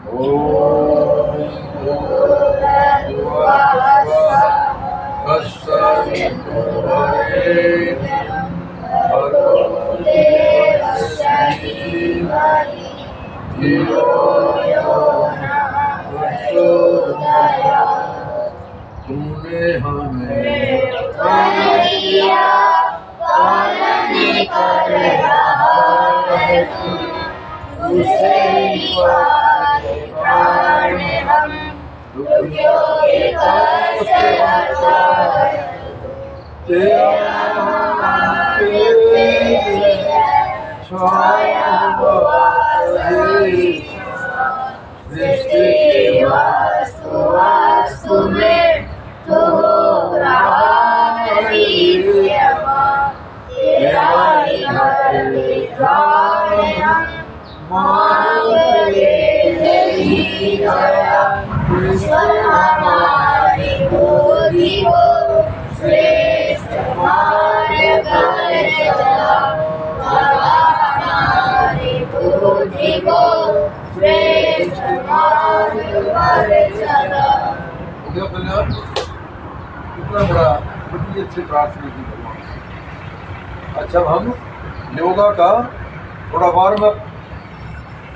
ॐ भूर्भुवः तत्सवितुर्वरेण्यं भर्गो देवस्य धीमहि धियो यो नः प्रचोदयात्। तूने हमें दिया पालन कर रहा है तू, उसे ही पाले प्राण हम, दुखियों के कष्ट हरता है। तेरा नाम छाया हुआ सृष्टि की वास्तु वास्तु में तो हो रहा है तेरा ही हर विधान हम मांगे तेरी दया। ईश्वर हमारी बुद्धि को श्रेष्ठ मार्ग पर चला, हमारी बुद्धि को श्रेष्ठ मार्ग पर चला। कितना बड़ा, कितनी अच्छी प्रार्थना की भगवान। अच्छा, हम योगा का थोड़ा वार्म अप,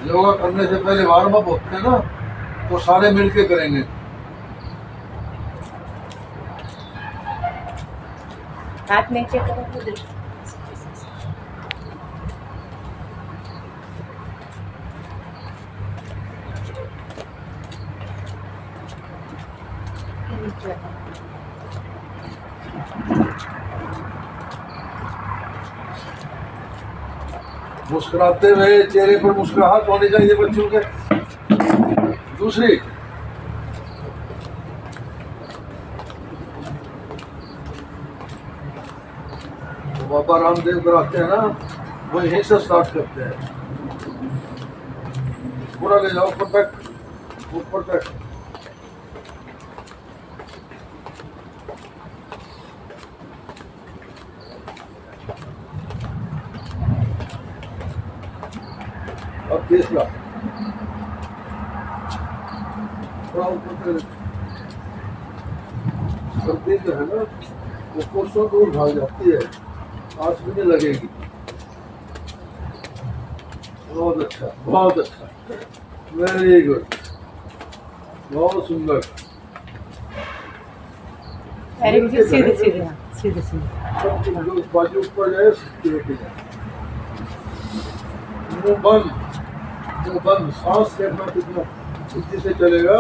योगा करने से पहले वार्म अप होते हैं ना, तो सारे मिलके करेंगे। हाथ नीचे करो। मुस्कुराते हुए चेहरे पर मुस्कुराहट होनी चाहिए बच्चों के। दूसरी, बाबा रामदेव कराते हैं ना, वो यहीं से स्टार्ट करते हैं। पूरा ले जाओ ऊपर तक, ऊपर तक। अब तीसरा थोड़ा ऊपर तक। सर्दी जो है ना, वो कोसों दूर भाग जाती है, आँच भी नहीं लगेगी। बहुत अच्छा, बहुत अच्छा, वेरी गुड, बहुत सुंदर। सीधे सीधे सीधे सीधे बाजू ऊपर जाए, मुंह बंद, मुंह बंद। सांस लेना कितना बुद्धि से चलेगा।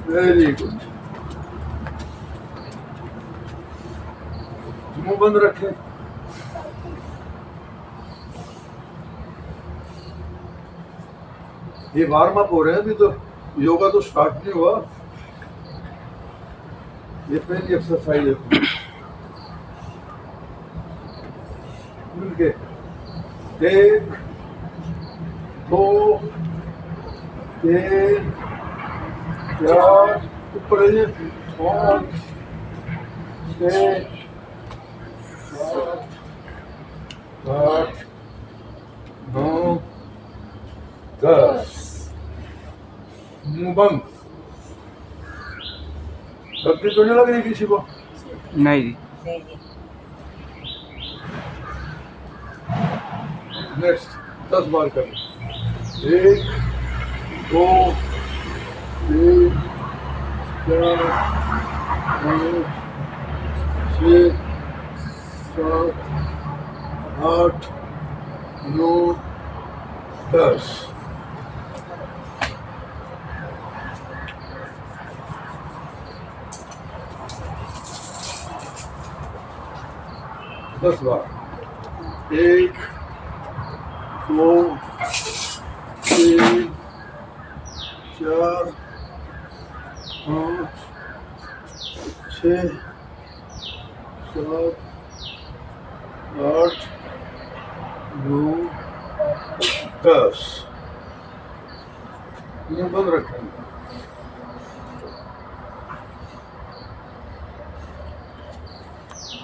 Very good. मुंह बंद रखें। ये वार्म अप हो रहे हैं, अभी तो योगा तो स्टार्ट नहीं हुआ। ये पहली एक्सरसाइज है। मिलके 1 2 3 4, ऊपर 5 6 7 8 9 10। मुंह बंद। सर्दी तो नहीं लग रही किसी को? नहीं जी। नेक्स्ट 10 बार करें। 1 2 3 4 5 6 7 8 9 10। दस बार। 1 2 3 4 5 6 7 8 9 10। ये बंद रखें।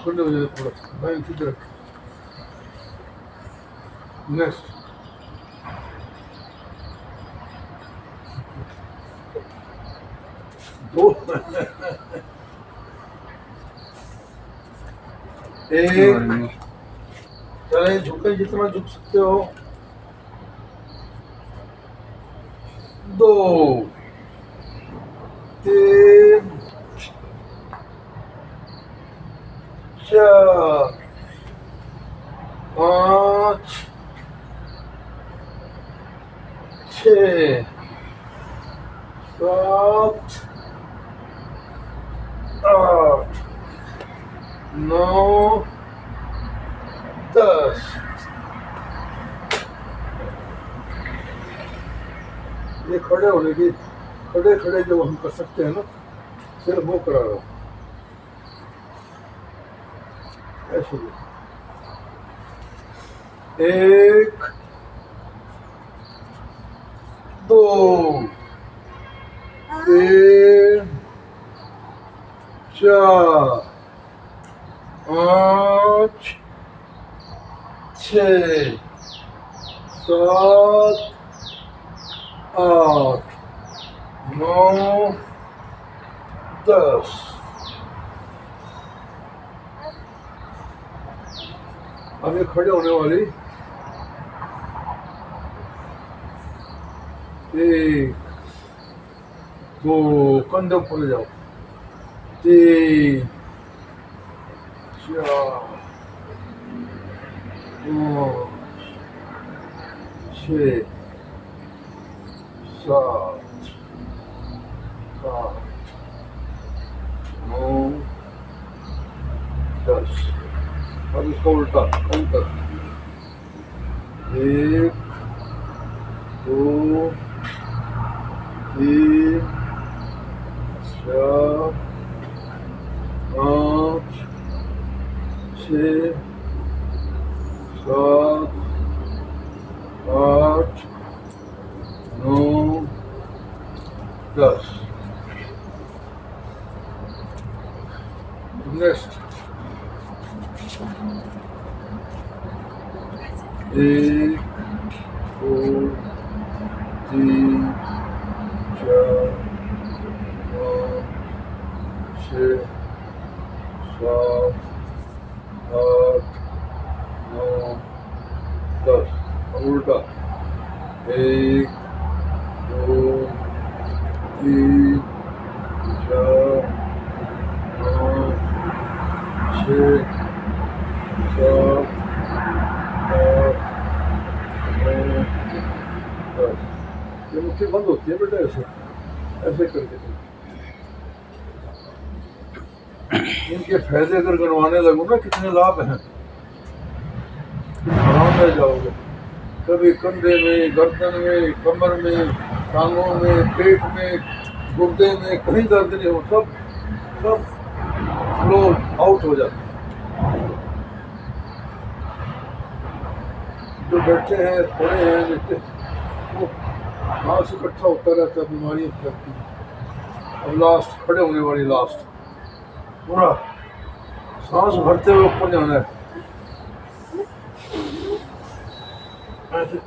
खुले हो जाए थोड़ा, लाइन सीधे रखें। नेक्स्ट दो एक, चले झुके जितना झुक सकते हो, दो, तीन, चार, पाँच, छः, सात, आठ, नौ, 10। ये खड़े होने की, खड़े खड़े जो हम कर सकते हैं ना, सिर्फ वो करा रहा हूँ ऐसे। एक, दो, तीन, चार, पाँच, छः, सात, आठ, नौ, 10। अब ये खड़े होने वाली, एक, दो, कंधे ऊपर जाओ, तीन, चार, पाँच, छः, सात, आठ, नौ, 10। अब इसका उल्टा अंतर, एक, दो, तीन, चार, पाँच, छः, सात, आठ, नौ, 10। नेक्स्ट, एक, दो, तीन, चार, पाँच, छः, सात, आठ, नौ, 10। अब उल्टा, एक, दो, तीन, चार, पाँच, छः, सात, आठ, नौ, 10। ये मुट्ठी बंद होती है बेटा, ऐसे ऐसे करके। इनके फायदे अगर गिनवाने लगूँ ना, कितने लाभ हैं, आराम में जाओगे। कभी कंधे में, गर्दन में, कमर में, टांगों में, पेट में, गुर्दे में कहीं दर्द नहीं हो, सब फ्लो आउट हो जाता है। जो बैठे हैं, खड़े हैं, नीचे, वो सांस इकट्ठा होता रहता है, बीमारियाँ फैलती हैं। अब लास्ट, खड़े होने वाली लास्ट, पूरा सांस भरते हुए ऊपर जाना है ऐसे।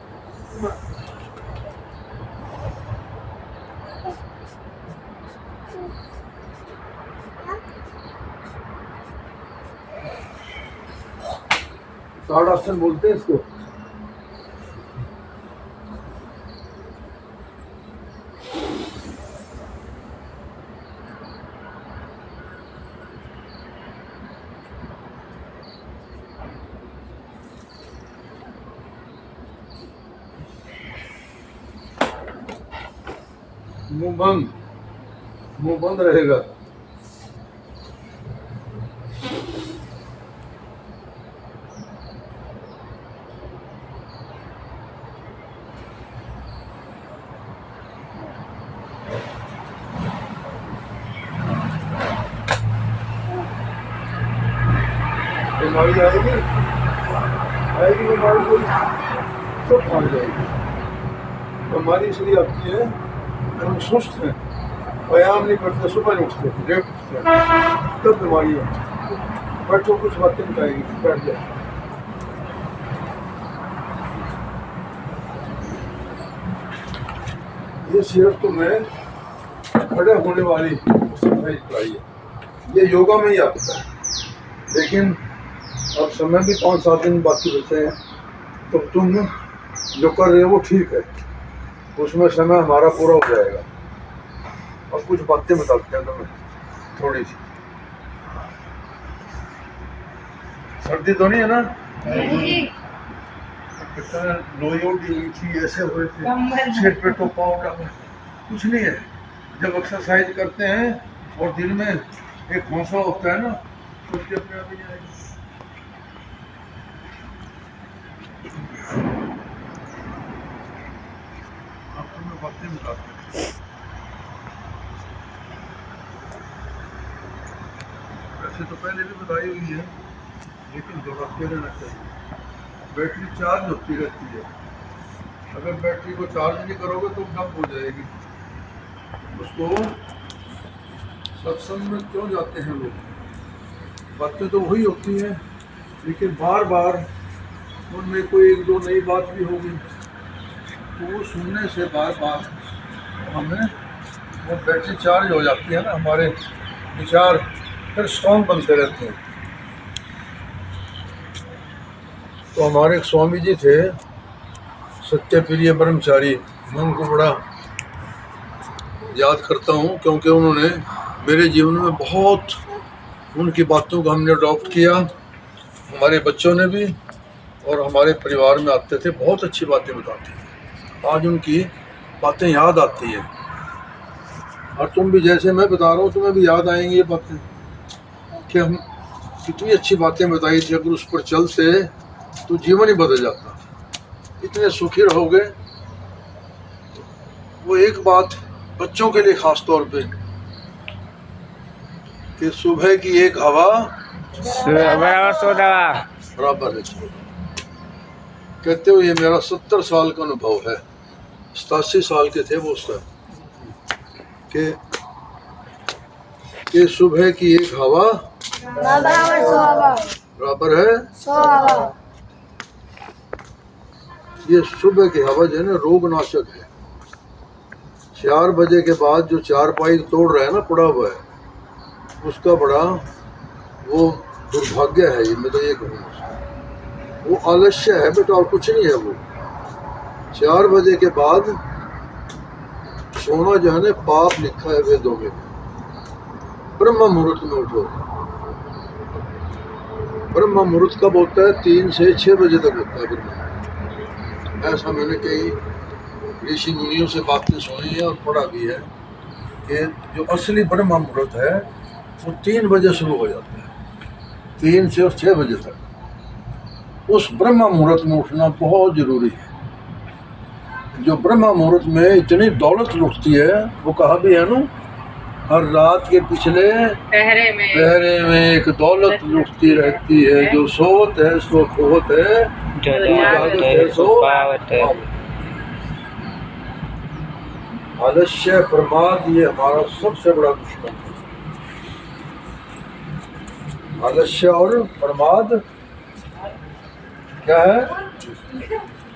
ताड़ासन बोलते हैं इसको। मुंह बंद रहेगा। बीमारी आएगी बीमारी कोई सब भाग जाएगी। बीमारी इसलिए आती है हम सुस्त हैं, व्यायाम नहीं करते, सुबह नहीं उठते, लेट उठते हैं, तब बीमारी है। बैठो, कुछ बातें बताएगी, बैठ जाए। ये सिर्फ तुम्हें खड़े होने वाली एक्सरसाइज कराई है। ये योगा में ही आता है, लेकिन अब समय भी 5-7 दिन बाकी बचे हैं, तो तुम जो कर रहे हो वो ठीक है, उसमें समय हमारा पूरा हो जाएगा। और कुछ बातें बताते हैं तुम्हें थोड़ी सी। सर्दी तो नहीं है ना? कितना लोई उठी थी, ऐसे हुए थे, सिर पे टोपा उठा, कुछ नहीं है। जब एक्सरसाइज करते हैं और दिल में एक हौसला होता है ना, तो उसके अपने आप ही जाएगा। आपको मैं बातें बताता हूँ। वैसे तो पहले भी बताई हुई है, लेकिन दोहराते रहना चाहिए। बैटरी चार्ज होती रहती है, अगर बैटरी को चार्ज नहीं करोगे तो डंप हो जाएगी। उसको सत्संग में क्यों जाते हैं लोग? बातें तो वही होती हैं, लेकिन बार बार उनमें कोई 1-2 नई बात भी होगी, तो वो सुनने से बार बार हमें वो बैटरी चार्ज हो जाती है ना, हमारे विचार फिर स्ट्रॉन्ग बनते रहते हैं। तो हमारे एक स्वामी जी थे, सत्यप्रिय ब्रह्मचारी, मैं उनको बड़ा याद करता हूँ, क्योंकि उन्होंने मेरे जीवन में बहुत, उनकी बातों को हमने अडॉप्ट किया, हमारे बच्चों ने भी, और हमारे परिवार में आते थे, बहुत अच्छी बातें बताते थे। आज उनकी बातें याद आती हैं, और तुम भी जैसे मैं बता रहा हूँ तुम्हें भी याद आएंगी ये बातें, कि हम कितनी अच्छी बातें बताई थी। अगर उस पर चलते तो जीवन ही बदल जाता, इतने सुखी रहोगे। वो एक बात बच्चों के लिए खास तौर पे, कि सुबह की एक हवा बराबर है। कहते हो ये मेरा 70 साल का अनुभव है, 87 साल के थे वो उस टाइम, कि सुबह की एक हवा बराबर है 100 हवा। ये सुबह की हवा जो है ना, रोगनाशक है। 4 बजे के बाद जो चारपाई तोड़ रहा है ना, पड़ा हुआ है, उसका बड़ा वो दुर्भाग्य है। ये मैं तो ये कहूँगा, वो आलस्य है बेटा, और कुछ नहीं है। वो 4 बजे के बाद सोना जो है ना, पाप लिखा है वेदों में। ब्रह्म मुहूर्त में उठो। ब्रह्म मुहूर्त कब होता है? 3 से 6 बजे तक होता है ब्रह्म। ऐसा मैंने कई ऋषि मुनियों से बातें सुनी है और पढ़ा भी है, कि जो असली ब्रह्म मुहूर्त है वो 3 बजे शुरू हो जाता है, 3 से 6 बजे तक। उस ब्रह्म मुहूर्त में उठना बहुत जरूरी है। जो ब्रह्म मुहूर्त में इतनी दौलत लुटती है, वो कहा भी है ना, हर रात के पिछले पहरे में एक दौलत लुटती रहती है, जो सोवत है सो खोवत है, जो जागत है सो पावत है। आलस्य, प्रमाद, ये हमारा सबसे बड़ा दुश्मन है। आलस्य और प्रमाद क्या है?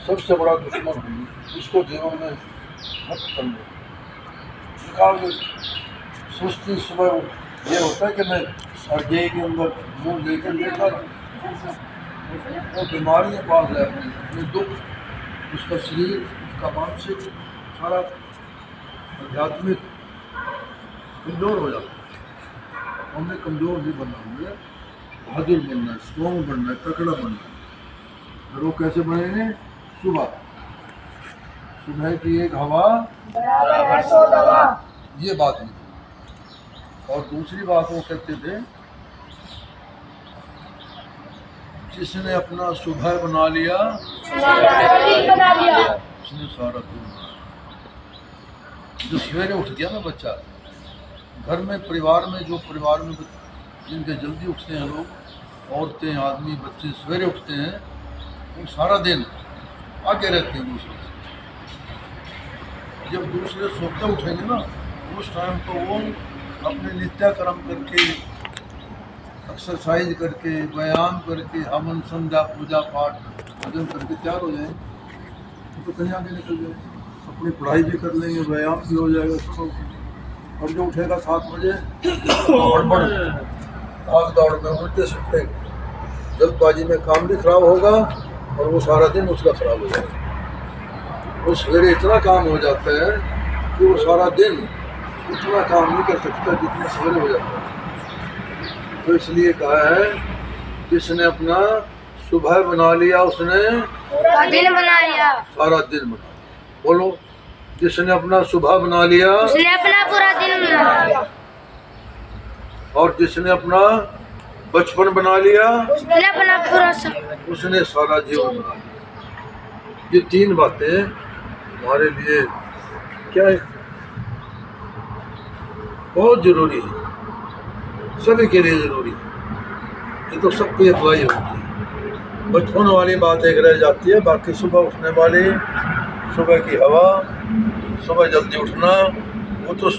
सबसे बड़ा दुश्मन है। इसको जीवन में मत करना। सुस्ती सुबह ये होता है कि मैं सर्दी के अंदर मुंह लेकर देखा, वो बीमारियाँ पाल है अपने दुख, उसका शरीर, उसका मानसिक, सारा आध्यात्मिक कमज़ोर हो जाता है। हमें कमज़ोर नहीं बनना, हमें बहादुर बनना है, स्ट्रॉन्ग बनना है, तकड़ा बनना है। और वो कैसे बनेंगे? सुबह की एक हवा, ये बात नहीं। और दूसरी बात वो कहते थे, जिसने अपना सुबह बना लिया उसने सारा दिन। जो सवेरे उठ गया ना बच्चा, घर में, परिवार में, जो परिवार में जिनके जल्दी उठते हैं लोग, औरतें, आदमी, बच्चे सवेरे उठते हैं, वो सारा दिन आगे रहते हैं दूसरों से। जब दूसरे सोते उठेंगे ना, उस टाइम तो वो अपने नित्याक्रम करके, एक्सरसाइज करके, व्यायाम करके, हवन, संध्या, पूजा पाठ, भजन करके तैयार हो जाएंगे, तो कहीं आगे निकल जाएंगे। अपनी पढ़ाई भी कर लेंगे, व्यायाम भी हो जाएगा, सब। और जो उठेगा 7 बजे हड़बड़ भाग दौड़ में उल्टे सुलटे जल्दबाजी में काम भी खराब होगा और वो सारा दिन उसका खराब हो जाएगा। वो सवेरे इतना काम हो जाता है कि वो सारा दिन इतना काम नहीं कर सकता जितना सवेरे हो जाता है। तो इसलिए कहा है जिसने अपना सुबह बना लिया उसने पूरा दिन बना लिया। सारा दिन बना लिया। बोलो, जिसने अपना सुबह बना लिया उसने अपना पूरा दिन बना लिया। और जिसने अपना बचपन बना लिया उसने अपना पूरा सब। उसने सारा जीवन बना लिया। ये 3 बातें हमारे लिए क्या है, बहुत जरूरी है, सभी के लिए जरूरी है। ये तो सबकी अप्लाई होती है। बचपन वाली बात एक रह जाती है, बाकी सुबह उठने वाली, सुबह की हवा, सुबह जल्दी उठना, वो तो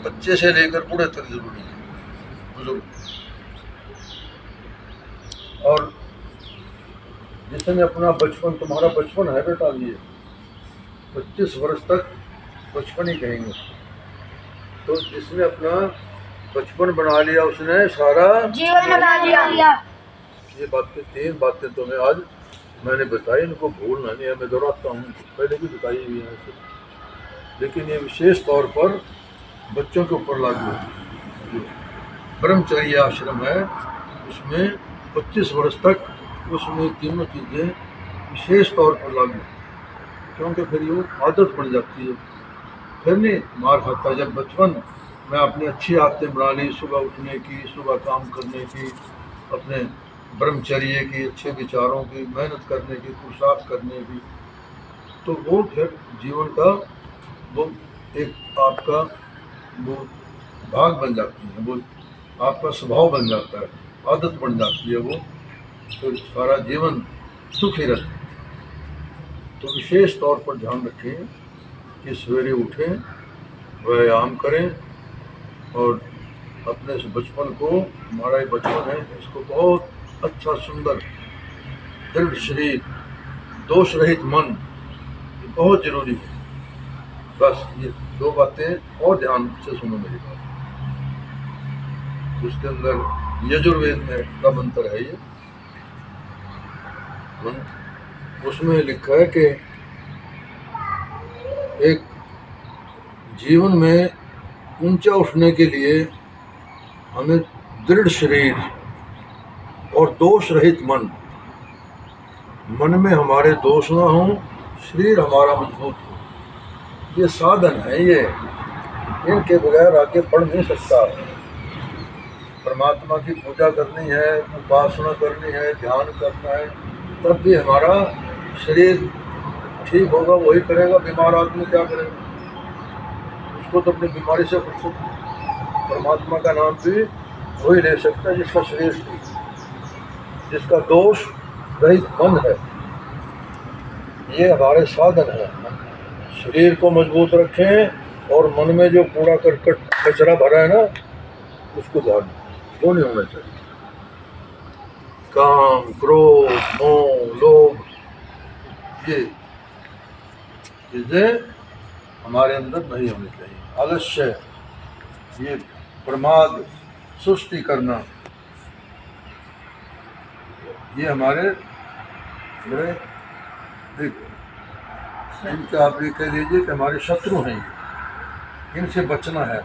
बच्चे से लेकर बूढ़े तक जरूरी है, बुजुर्ग। और जिसने अपना बचपन, तुम्हारा बचपन है बेटा, ये 25 वर्ष तक बचपन ही कहेंगे। तो जिसने अपना बचपन बना लिया उसने सारा जीवन बना लिया। ये बातें 3 बातें तुम्हें आज मैंने बताई, इनको भूलना नहीं है। मैं दोहराता हूँ, पहले भी बताई हुई है, लेकिन ये विशेष तौर पर बच्चों के ऊपर लागू होती है। ब्रह्मचर्य आश्रम है, उसमें 25 वर्ष तक उसमें तीनों चीज़ें विशेष तौर पर लागू होती हैं, क्योंकि फिर ये आदत बन जाती है। फिर नहीं मार खाता। जब बचपन में अपनी अच्छी आदतें बना ली, सुबह उठने की, सुबह काम करने की, अपने ब्रह्मचर्य की, अच्छे विचारों की, मेहनत करने की, पुरुषार्थ करने की, तो वो फिर जीवन का वो एक आपका वो भाग बन जाती है, वो आपका स्वभाव बन जाता है, आदत बन जाती है, वो तो सारा जीवन सुखी रहता है। तो विशेष तौर पर ध्यान रखें कि सवेरे उठें, व्यायाम करें और अपने इस बचपन को, हमारा ये बचपन है, इसको बहुत अच्छा, सुंदर, दृढ़ शरीर, दोष रहित मन, ये बहुत जरूरी है। बस ये 2 बातें और ध्यान से सुनो मेरी बात। उसके अंदर यजुर्वेद में का मंत्र है, ये उसमें लिखा है कि एक जीवन में ऊंचा उठने के लिए हमें दृढ़ शरीर और दोष रहित मन में हमारे दोष ना हो, शरीर हमारा मजबूत हो, ये साधन है। ये इनके बगैर आगे बढ़ नहीं सकता। परमात्मा की पूजा करनी है, उपासना करनी है, ध्यान करना है, तब भी हमारा शरीर ठीक होगा, वही करेगा। बीमार आदमी क्या करेगा? उसको तो अपनी बीमारी से परमात्मा का नाम भी वही ले सकता है जिसका शरीर ठीक, जिसका दोष रहित मन है। ये हमारे साधन है। शरीर को मजबूत रखें और मन में जो कूड़ा करकट कचरा भरा है ना, उसको ध्यान वो नहीं होना चाहिए। काम, क्रोध, मोह, लोभ, ये चीज़ें हमारे अंदर नहीं होनी चाहिए। आलस्य, ये प्रमाद, सुस्ती करना, ये हमारे बड़े इनका आप ये कह लीजिए कि हमारे शत्रु हैं, इनसे बचना है।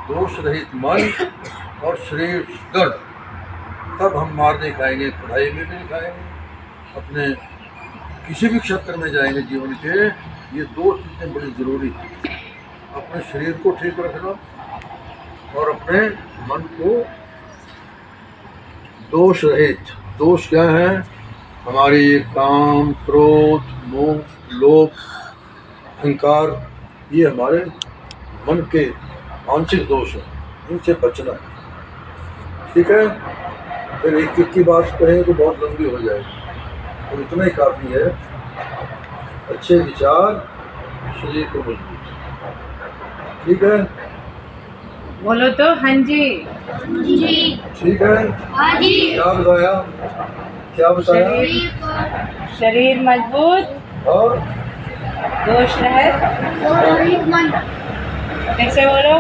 दोष रहित मन और शरीर दृढ़, तब हम मार नहीं खाएंगे, पढ़ाई में भी नहीं खाएंगे, अपने किसी भी क्षेत्र में जाएंगे जीवन के। ये 2 चीज़ें बड़ी ज़रूरी हैं, अपने शरीर को ठीक रखना और अपने मन को दोष रहित। दोष क्या है? हमारे ये काम, क्रोध, मोह, लोभ, अहंकार, ये हमारे मन के मानसिक दोष हैं, इनसे बचना है। ठीक है? फिर एक की बात कहें तो बहुत लंबी हो जाएगी, तो इतना ही काफ़ी है। अच्छे विचार शरीर को मजबूत, ठीक है? बोलो तो हाँ जी। जी। ठीक है? हाँ जी। क्या बताया? क्या बताया? शरीर मजबूत और दोष रहित। कैसे बोलो?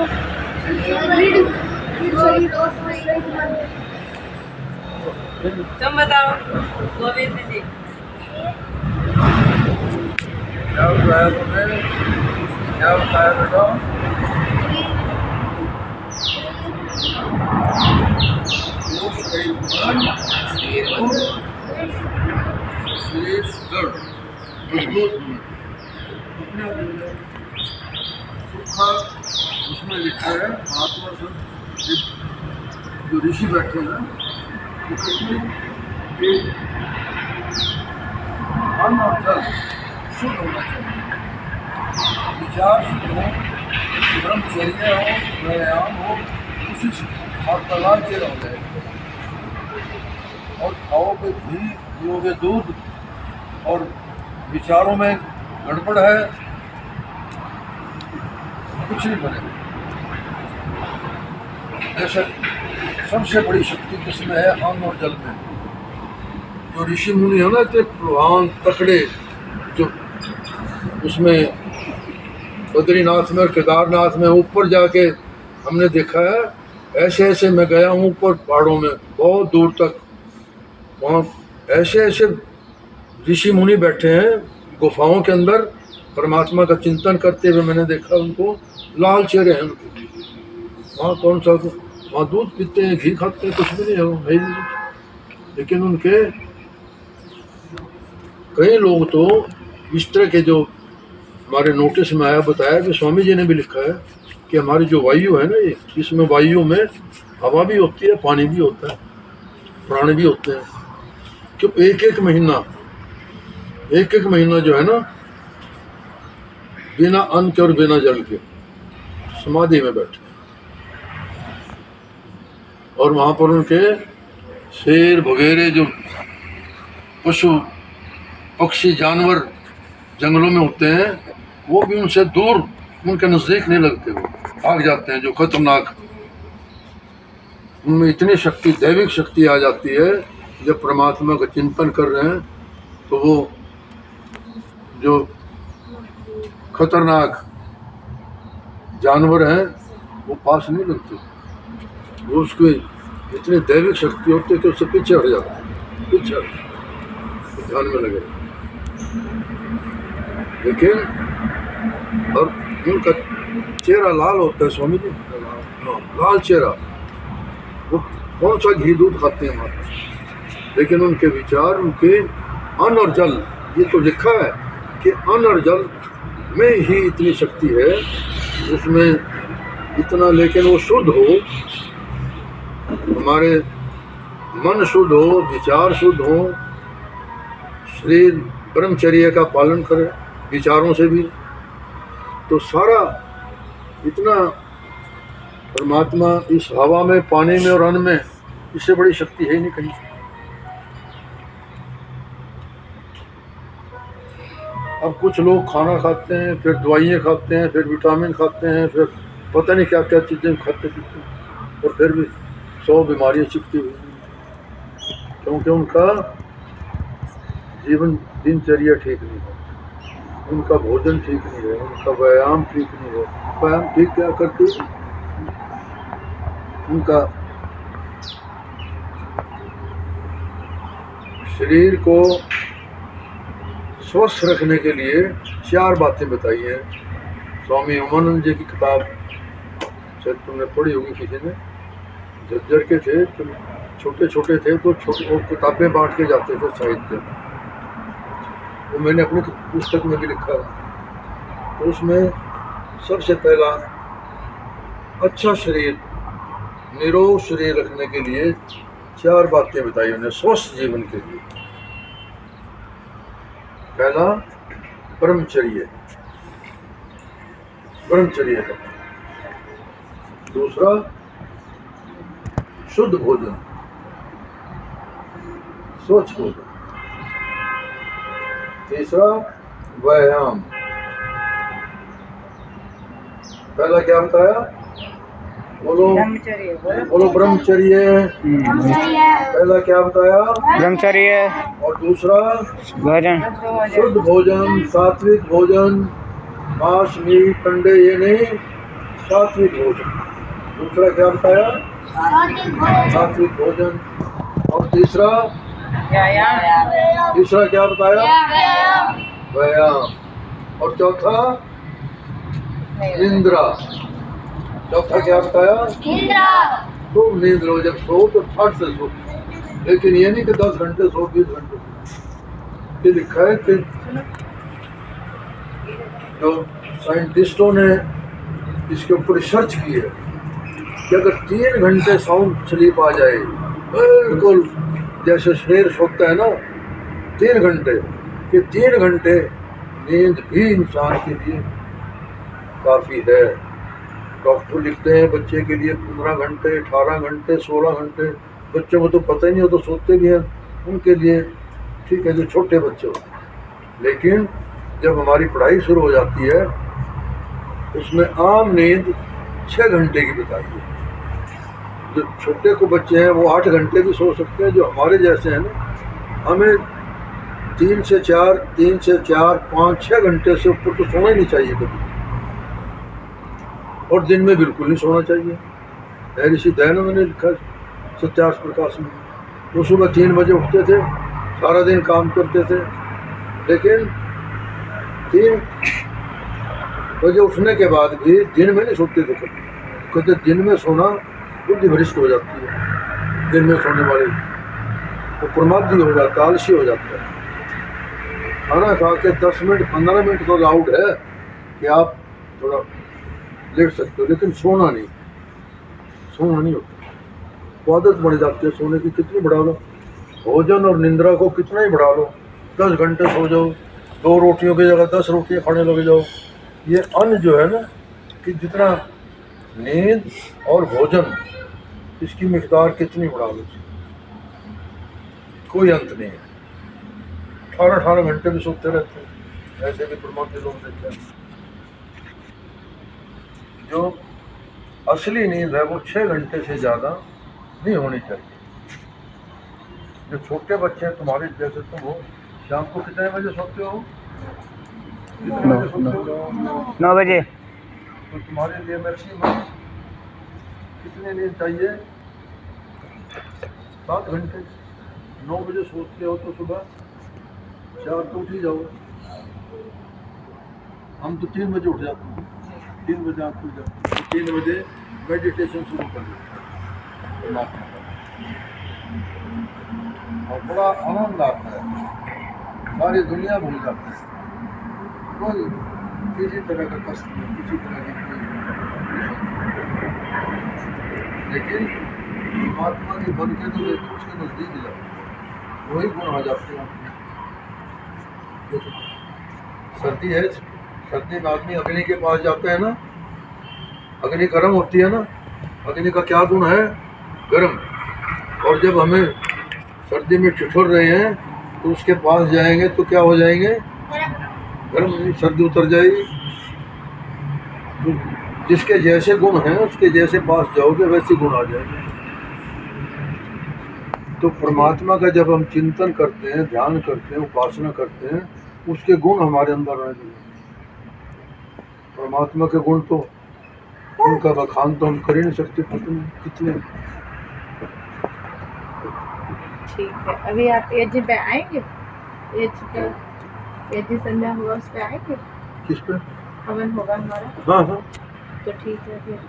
तुम बताओ गोविंद जी। क्या बताया तुमने? क्या बताया बेटा? शरीर सुदृढ़ मजबूत सुखा उसमें लिखा है महात्मा संत जो ऋषि बैठे हैं वो कहते हैं कि मन और जल शुद्ध होना चाहिए, विचार शुद्ध हो, ब्रह्मचर्य हो, व्यायाम हो, उसी से और तलाक चेरा हो जाए और खाओगे घी पियोगे दूध और विचारों में गड़बड़ है कुछ नहीं बनेगा। ऐसा सबसे बड़ी शक्ति किसमें है? अन्न और जल में। जो ऋषि मुनि है ना इतने प्रधान तकड़े, जो उसमें बद्रीनाथ में और केदारनाथ में ऊपर जाके हमने देखा है, ऐसे ऐसे मैं गया हूँ ऊपर पहाड़ों में बहुत दूर तक, वहाँ ऐसे ऐसे ऋषि मुनि बैठे हैं गुफाओं के अंदर परमात्मा का चिंतन करते हुए मैंने देखा उनको, लाल चेहरे हैं उनके। वहाँ कौन सा वहाँ दूध पीते हैं, घी खाते हैं, कुछ भी नहीं है वो है नहीं। लेकिन उनके कई लोग तो इस तरह के, जो हमारे नोटिस में आया, बताया कि स्वामी जी ने भी लिखा है कि हमारी जो वायु है ना, ये इसमें वायु में हवा भी होती है, पानी भी होता है, प्राण भी होते हैं। क्यों एक एक महीना जो है ना बिना अन्न के और बिना जल के समाधि में बैठे, और वहाँ पर उनके शेर वगैरह जो पशु पक्षी जानवर जंगलों में होते हैं वो भी उनसे दूर, उनके नज़दीक नहीं लगते, वो भाग जाते हैं। जो खतरनाक, उनमें इतनी शक्ति, दैविक शक्ति आ जाती है जब परमात्मा का चिंतन कर रहे हैं, तो वो जो खतरनाक जानवर हैं वो पास नहीं लगते, वो उसकी इतनी दैविक शक्ति होती है कि उससे पीछे हट जाते हैं, पीछे ध्यान में लगे। लेकिन और उनका चेहरा लाल होता है स्वामी जी, हाँ लाल चेहरा। वो कौन सा घी दूध खाते हैं माता, लेकिन उनके विचार, उनके अन्न और जल, ये तो लिखा है कि अन्न और जल में ही इतनी शक्ति है, उसमें इतना। लेकिन वो शुद्ध हो, हमारे मन शुद्ध हो, विचार शुद्ध हो, शरीर ब्रह्मचर्य का पालन करे विचारों से भी, तो सारा इतना परमात्मा इस हवा में, पानी में और अन्न में, इससे बड़ी शक्ति है ही नहीं कहीं। अब कुछ लोग खाना खाते हैं, फिर दवाइयाँ खाते हैं, फिर विटामिन खाते हैं, फिर पता नहीं क्या क्या चीज़ें खाते पीते हैं, और फिर भी 100 बीमारियाँ चिपकी हुई, क्योंकि उनका जीवन दिनचर्या ठीक नहीं है, उनका भोजन ठीक नहीं है, उनका व्यायाम ठीक नहीं है। व्यायाम ठीक क्या करते हैं? उनका शरीर को स्वस्थ रखने के लिए 4 बातें बताई हैं। स्वामी उमानंद जी की किताब शायद तुमने पढ़ी होगी किसी ने, झज्जर के थे, छोटे छोटे थे तो छोटे किताबें बांट के जाते थे साहित्य, वो मैंने अपनी पुस्तक में भी लिखा है। तो उसमें सबसे पहला, अच्छा शरीर, निरोग शरीर रखने के लिए 4 बातें बताई उन्हें स्वस्थ जीवन के लिए। पहला ब्रह्मचर्य, ब्रह्मचर्य का। दूसरा शुद्ध भोजन, स्वच्छ भोजन। तीसरा व्यायाम। पहला क्या बताया? बोलो ब्रह्मचर्य बोलो। बोलो ब्रह्मचर्य। पहला क्या बताया? ब्रह्मचर्य, और दूसरा भोजन, शुद्ध भोजन, सात्विक भोजन, मांस मीट अंडे ये नहीं, सात्विक भोजन। दूसरा क्या बताया? सात्विक भोजन। और तीसरा व्यायाम। तीसरा क्या बताया? व्यायाम। और चौथा निंद्रा। चौथा क्या बताया? तो नींद लो, जब सो तो फट से सो, लेकिन ये नहीं कि 10 घंटे सो 20 घंटे। ये लिखा है कि जो साइंटिस्टों ने इसके ऊपर रिसर्च की है कि अगर 3 घंटे साउंड स्लीप आ जाए, बिल्कुल जैसे शेर सोता है ना 3 घंटे, कि 3 घंटे नींद भी इंसान के लिए काफ़ी है। डॉक्टर लिखते हैं बच्चे के लिए 15 घंटे, 18 घंटे, 16 घंटे। बच्चों को तो पता ही नहीं हो तो सोते भी हैं, उनके लिए ठीक है जो छोटे बच्चे हो। लेकिन जब हमारी पढ़ाई शुरू हो जाती है उसमें आम नींद 6 घंटे की बताई है। जो छोटे को बच्चे हैं वो 8 घंटे भी सो सकते हैं। जो हमारे जैसे हैं ना, हमें 3 से 4, 5, 6 घंटे से ऊपर तो सोना ही नहीं चाहिए कभी, और दिन में बिल्कुल नहीं सोना चाहिए। ऋषि दयानंद ने लिखा सत्यार्थ प्रकाश में, वो सुबह 3 बजे उठते थे, सारा दिन काम करते थे, लेकिन 3 बजे उठने के बाद भी दिन में नहीं सोते थे कभी। कहते दिन में सोना बुद्धि भ्रष्ट हो जाती है, दिन में सोने वाले वो प्रमादी हो जाता है, आलसी हो जाता है। खाना खा के 10 मिनट 15 मिनट तो अलाउड है कि आप थोड़ा लेट सकते हो, लेकिन सोना नहीं होता। वो आदत बढ़ जाती है सोने की, कितनी बढ़ा लो भोजन और निंद्रा को, कितना ही बढ़ा लो, 10 घंटे सो जाओ, 2 रोटियों की जगह 10 रोटियां खाने लग जाओ। ये अन्न जो है ना, कि जितना नींद और भोजन इसकी मिकदार कितनी बढ़ा लो, कोई अंत नहीं है। 18 घंटे भी सोते रहते हैं, ऐसे भी परमात्मा लोग देते हैं। जो असली नींद है वो 6 घंटे से ज़्यादा नहीं होनी चाहिए। जो छोटे बच्चे हैं तुम्हारे जैसे, तुम हो शाम को कितने बजे सोते हो? कितने बजे सोते हो? 9 बजे। तो तुम्हारे लिए मैक्सिमम कितनी नींद चाहिए? 7 घंटे। 9 बजे सोते हो तो सुबह 4 तो उठ ही जाओ। हम तो 3 बजे उठ जाते हैं, 3 बजे आप खुल जाते हैं, 3 बजे मेडिटेशन शुरू कर देते हैं और बड़ा आनंद आता है, सारी दुनिया भूल जाती है, कोई किसी तरह का कष्ट नहीं, किसी तरह की कोई। लेकिन परमात्मा की बन के तो देखो उसके नज़दीक जाओ, वही गुण आ जाते हैं। सर्दी है, सर्दी में आदमी अग्नि के पास जाता है ना, अग्नि गर्म होती है ना, अग्नि का क्या गुण है? गर्म। और जब हमें सर्दी में ठिठुर रहे हैं तो उसके पास जाएंगे तो क्या हो जाएंगे? गर्म, सर्दी उतर जाएगी। तो जिसके जैसे गुण हैं उसके जैसे पास जाओगे वैसे गुण आ जाएंगे। तो परमात्मा का जब हम चिंतन करते हैं, ध्यान करते हैं, उपासना करते हैं, उसके गुण हमारे अंदर रहेंगे। परमात्मा के गुण तो उनका बखान तो हम कर ही नहीं सकते, कितने। ठीक है, अभी आप एज पे आएंगे? एज पे, एज संध्या होगा उस पे आएंगे? किस पे? हवन होगा हमारा, हाँ हाँ, तो ठीक है फिर।